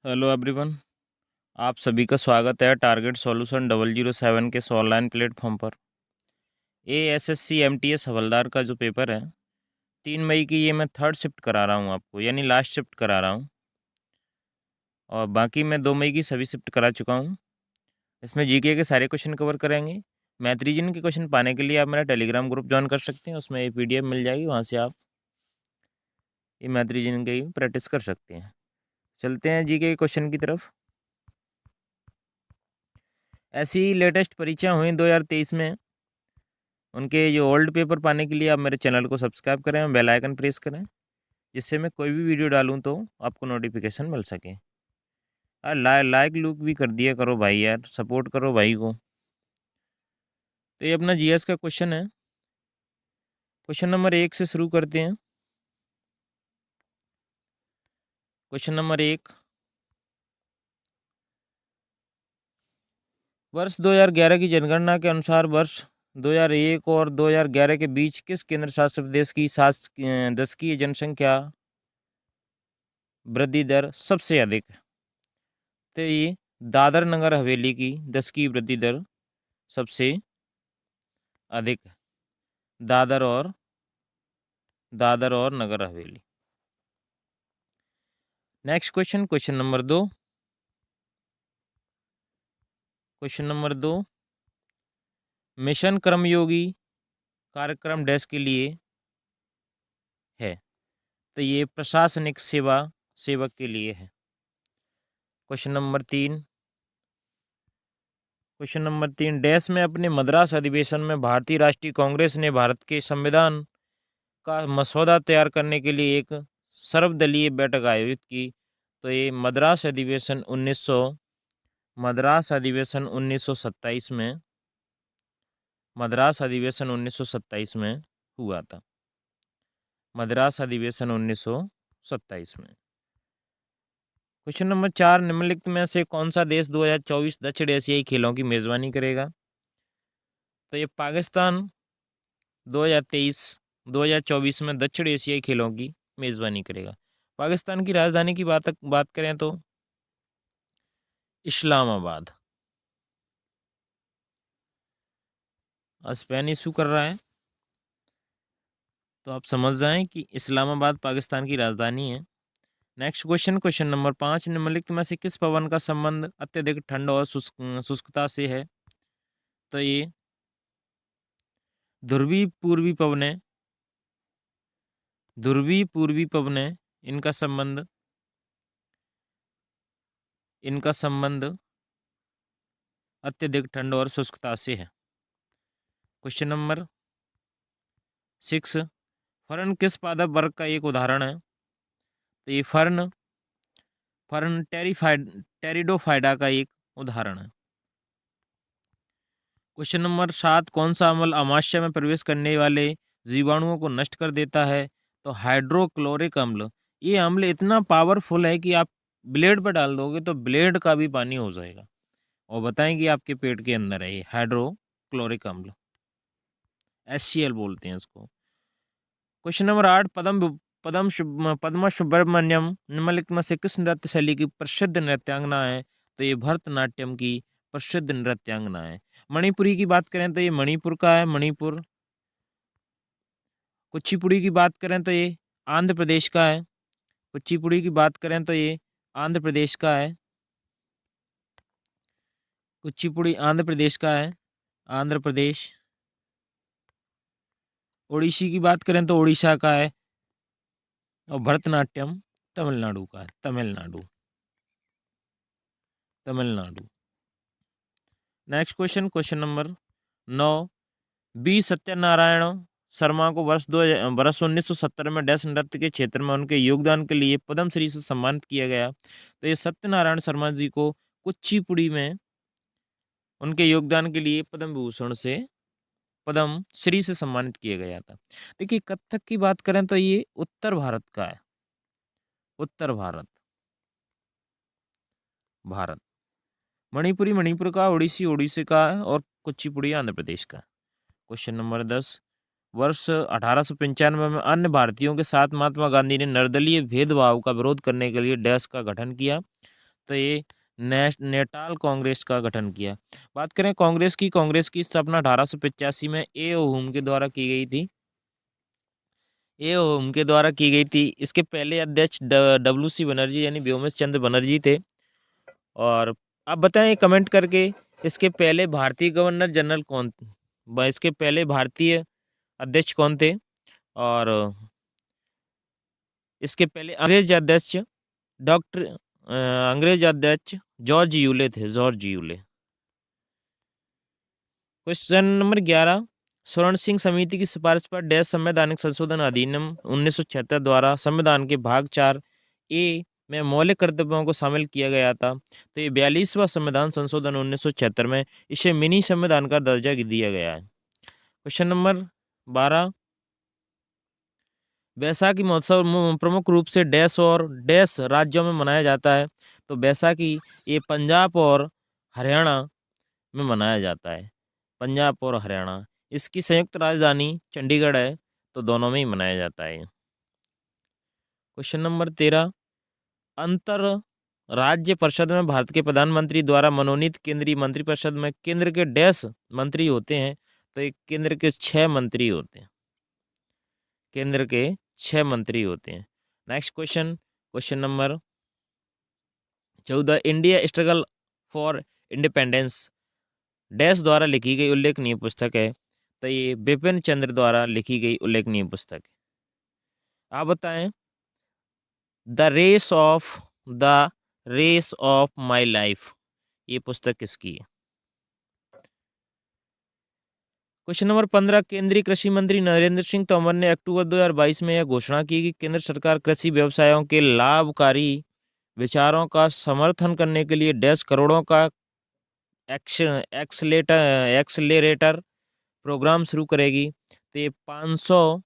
Hello everyone. आप सभी का स्वागत है टारगेट सॉल्यूशन 007 के इस ऑनलाइन प्लेटफॉर्म पर। एएसएससी एमटीएस हवलदार का जो पेपर है 3 मई की, ये मैं थर्ड शिफ्ट करा रहा हूँ आपको, यानी लास्ट शिफ्ट करा रहा हूँ। और बाकी मैं 2 मई की सभी शिफ्ट करा चुका हूँ। इसमें जीके के सारे क्वेश्चन कवर करेंगे। मैथ रीजन के क्वेश्चन पाने के लिए आप मेरा टेलीग्राम ग्रुप ज्वाइन कर सकते हैं, उसमें ये PDF मिल जाएगी, वहाँ से आप ये मैथ रीजन की प्रैक्टिस कर सकते हैं। चलते हैं जीके के क्वेश्चन की तरफ। ऐसी लेटेस्ट परीक्षा हुई 2023 में, उनके जो ओल्ड पेपर पाने के लिए आप मेरे चैनल को सब्सक्राइब करें और बेल आइकन प्रेस करें, जिससे मैं कोई भी वीडियो डालूं तो आपको नोटिफिकेशन मिल सके। यार लाइक लुक भी कर दिया करो भाई, यार सपोर्ट करो भाई को। तो ये अपना जीएस का क्वेश्चन है। क्वेश्चन नंबर 1 से शुरू करते हैं। क्वेश्चन नंबर 1, वर्ष 2011 की जनगणना के अनुसार वर्ष 2001 और 2011 के बीच किस केंद्र शासित प्रदेश की दशकीय जनसंख्या वृद्धि दर सबसे अधिक है? तो ये दादर नगर हवेली की दशकीय वृद्धि दर सबसे अधिक है। दादर और Nagar Haveli. Next question, question number 2। Question number 2, mission Karmayogi कार्यक्रम डैश के लिए है? तो ये प्रशासनिक सेवक के लिए है। Question number 3। Question number 3, dash में अपने मद्रास अधिवेशन में भारतीय राष्ट्रीय कांग्रेस ने भारत के संविधान का मसौदा तैयार करने के लिए एक सर्वदलीय बैठक आयोजित की। तो ये मद्रास अधिवेशन 1927 में, मद्रास अधिवेशन 1927 में हुआ था। मद्रास अधिवेशन 1927 में। क्वेश्चन नंबर 4, निम्नलिखित में से कौन सा देश 2024 दक्षिण एशियाई खेलों की मेजबानी करेगा? तो ये पाकिस्तान 2024 में दक्षिण एशियाई खेलों की मेजबानी करेगा। पाकिस्तान की राजधानी की बात करें तो इस्लामाबाद। स्पेन इशू कर रहा है, तो आप समझ जाएं कि इस्लामाबाद पाकिस्तान की राजधानी है। नेक्स्ट क्वेश्चन, क्वेश्चन नंबर 5, निम्नलिखित में से किस पवन का संबंध अत्यधिक ठंड और शुष्कता से है? तो ये ध्रुवी पूर्वी पवने इनका संबंध अत्यधिक ठंड और शुष्कता से है। क्वेश्चन नंबर 6, फर्न किस पादप वर्ग का एक उदाहरण है? तो ये फर्न फर्न टेरिडोफाइडा का एक उदाहरण है। क्वेश्चन नंबर 7, कौन सा अम्ल अमाशय में प्रवेश करने वाले जीवाणुओं को नष्ट कर देता है? तो हाइड्रोक्लोरिक अम्ल। ये अम्ल इतना पावरफुल है कि आप ब्लेड पर डाल दोगे तो ब्लेड का भी पानी हो जाएगा। और बताएं कि आपके पेट के अंदर है ये हाइड्रोक्लोरिक अम्ल, HCl बोलते हैं इसको। क्वेश्चन नंबर 8, पद्मा सुब्रमण्यम निम्नलिखित में से किस नृत्य शैली की प्रसिद्ध नृत्यांगना है? तो ये भरतनाट्यम की प्रसिद्ध नृत्यांगना है। मणिपुरी की बात करें तो ये मणिपुर का है, मणिपुर। कुचिपुड़ी की बात करें तो ये आंध्र प्रदेश का है। कुचिपुड़ी की बात करें तो ये आंध्र प्रदेश का है। कुचिपुड़ी आंध्र प्रदेश का है, आंध्र प्रदेश। ओडिसी की बात करें तो उड़ीसा का है। और भरतनाट्यम तमिलनाडु का है, Tamil Nadu. Next question, question number 9, B Satyanarayana Sharma को वर्ष 1970 में डैश नृत्य के क्षेत्र में उनके योगदान के लिए पद्मश्री से सम्मानित किया गया। तो ये सत्यनारायण शर्मा जी को कुचिपुड़ी में उनके योगदान के लिए पद्मश्री से सम्मानित किया गया था। देखिए, कथक की बात करें तो ये उत्तर भारत का है, उत्तर भारत। मणिपुरी मणिपुर का, ओडिसी ओडिशा का और कुचिपुड़ी आंध्र प्रदेश का। क्वेश्चन नंबर 10, वर्ष 1895 में अन्य भारतीयों के साथ महात्मा गांधी ने निर्दलीय भेदभाव का विरोध करने के लिए डैश का गठन किया। तो ये नेटाल कांग्रेस का गठन किया। बात करें कांग्रेस की स्थापना 1885 में ए ओ हुम के द्वारा की गई थी। ए ओ हुम के द्वारा की गई थी। इसके पहले अध्यक्ष WC बनर्जी यानी व्योमेश चंद्र बनर्जी थे। और आप बताएं कमेंट करके, इसके पहले भारतीय गवर्नर जनरल कौन, इसके पहले भारतीय अध्यक्ष कौन थे? और इसके पहले अंग्रेज अध्यक्ष जॉर्ज यूले थे, जॉर्ज यूले। क्वेश्चन नंबर 11, स्वर्ण सिंह समिति की सिफारिश पर डैश संवैधानिक संशोधन अधिनियम 1976 द्वारा संविधान के भाग 4A में मौलिक कर्तव्यों को शामिल किया गया था। तो ये 42वां संविधान संशोधन 1976 में इसे मिनी संविधान का दर्जा दिया गया है। क्वेश्चन नंबर 12, बैसाखी महोत्सव प्रमुख रूप से डैश और डैश राज्यों में मनाया जाता है। तो बैसाखी ये पंजाब और हरियाणा में मनाया जाता है, पंजाब और हरियाणा। इसकी संयुक्त राजधानी चंडीगढ़ है, तो दोनों में ही मनाया जाता है। क्वेश्चन नंबर 13, अंतर राज्य परिषद में भारत के प्रधानमंत्री द्वारा मनोनीत केंद्रीय मंत्रिपरिषद में केंद्र के डैश मंत्री होते हैं? तो एक केंद्र के 6 मंत्री होते हैं, केंद्र के 6 मंत्री होते हैं। Next question, question number 14, India struggle for independence dash द्वारा लिखी गई उल्लेखनीय पुस्तक है? तो ये बिपिन चंद्र द्वारा लिखी गई उल्लेखनीय पुस्तक है। आप बताएं, the race of my life ये पुस्तक किसकी है? क्वेश्चन नंबर 15, केंद्रीय कृषि मंत्री नरेंद्र सिंह तोमर ने अक्टूबर 2022 में यह घोषणा की कि केंद्र सरकार कृषि व्यवसायों के लाभकारी विचारों का समर्थन करने के लिए डैश करोड़ों का एक्सलेरेटर प्रोग्राम शुरू करेगी। तो ये 500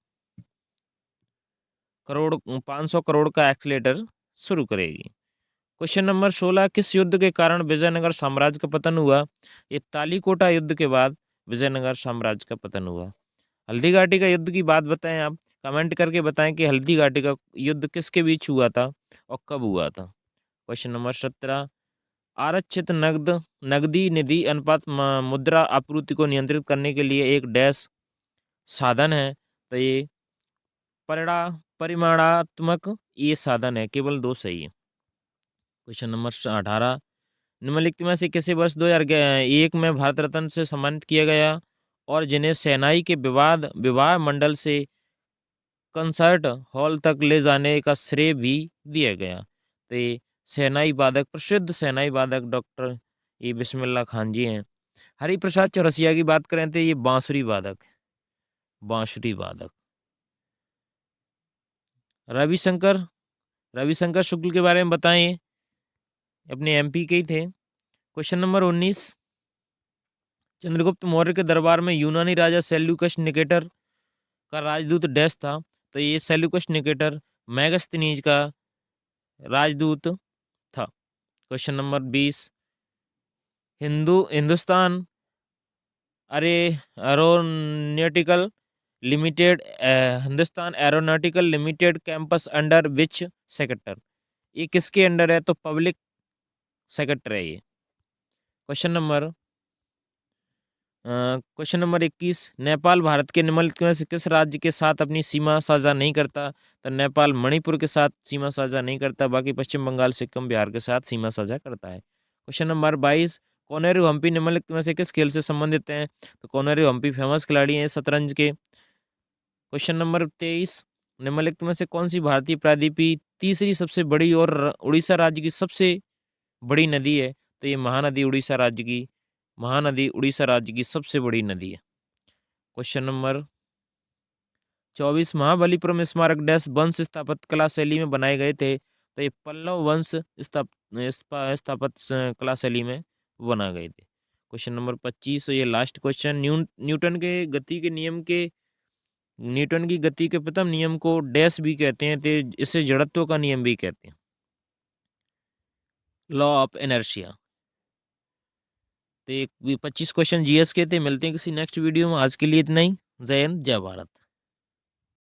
करोड़ का एक्सलेटर शुरू करेगी। क्वेश्चन नंबर 16, किस युद्ध के कारण विजयनगर साम्राज्य का पतन हुआ? ये तालीकोटा युद्ध के बाद विजयनगर साम्राज्य का पतन हुआ। हल्दी घाटी का युद्ध की बात बताएं, आप कमेंट करके बताएं कि हल्दी घाटी का युद्ध किसके बीच हुआ था और कब हुआ था। क्वेश्चन नंबर 17, आरक्षित नगदी निधि अनुपात मुद्रा आपूर्ति को नियंत्रित करने के लिए एक डैश साधन है? तो ये परिमाणात्मक ये साधन है, केवल 2 सही है। क्वेश्चन नंबर 18, निम्नलिखित में से किसी वर्ष 2001 में भारत रत्न से सम्मानित किया गया और जिन्हें सेनाई के विवाह मंडल से कंसर्ट हॉल तक ले जाने का श्रेय भी दिया गया? तो ये प्रसिद्ध सेनाई वादक डॉक्टर ये बिस्मिल्लाह खान जी हैं। हरिप्रसाद चौरसिया की बात करें तो ये बांसुरी वादक। रविशंकर शुक्ल के बारे में बताएं, अपने MP के ही थे। क्वेश्चन नंबर 19, चंद्रगुप्त मौर्य के दरबार में यूनानी राजा सेल्यूकस निकेटर का राजदूत डैश था? तो ये सेल्यूकस निकेटर मैगस्थनीज का राजदूत था। Question number 20, Hindustan aeronautical limited campus under which sector? ये किसके अंडर है? तो पब्लिक सेक्टर है ये। क्वेश्चन नंबर 21, नेपाल भारत के निम्नलिखित में से किस राज्य के साथ अपनी सीमा साझा नहीं करता? तो नेपाल मणिपुर के साथ सीमा साझा नहीं करता, बाकी पश्चिम बंगाल, सिक्किम, बिहार के साथ सीमा साझा करता है। क्वेश्चन नंबर 22, कोनेरू हम्पी निम्नलिखित में से किस खेल से संबंधित हैं? तो कोनेरू हम्पी फेमस खिलाड़ी हैं शतरंज के। क्वेश्चन नंबर 23, निम्नलिखित में से कौन सी भारतीय प्रायद्वीपीय तीसरी सबसे बड़ी और उड़ीसा राज्य की सबसे बड़ी नदी है? तो ये महानदी उड़ीसा राज्य की सबसे बड़ी नदी है। क्वेश्चन नंबर 24, महाबलीपुरम स्मारक डैश वंश स्थापत्य कला शैली में बनाए गए थे? तो ये पल्लव वंश स्थापत्य कला शैली में बना गए थे। क्वेश्चन नंबर 25, ये लास्ट क्वेश्चन, न्यूटन की गति के प्रथम नियम को डैश भी कहते हैं? तो इसे जड़त्व का नियम भी कहते हैं, लॉ ऑफ इनर्शिया। तो 25 क्वेश्चन GS के थे। मिलते हैं किसी नेक्स्ट वीडियो में, आज के लिए इतना ही। जय हिंद, जय भारत।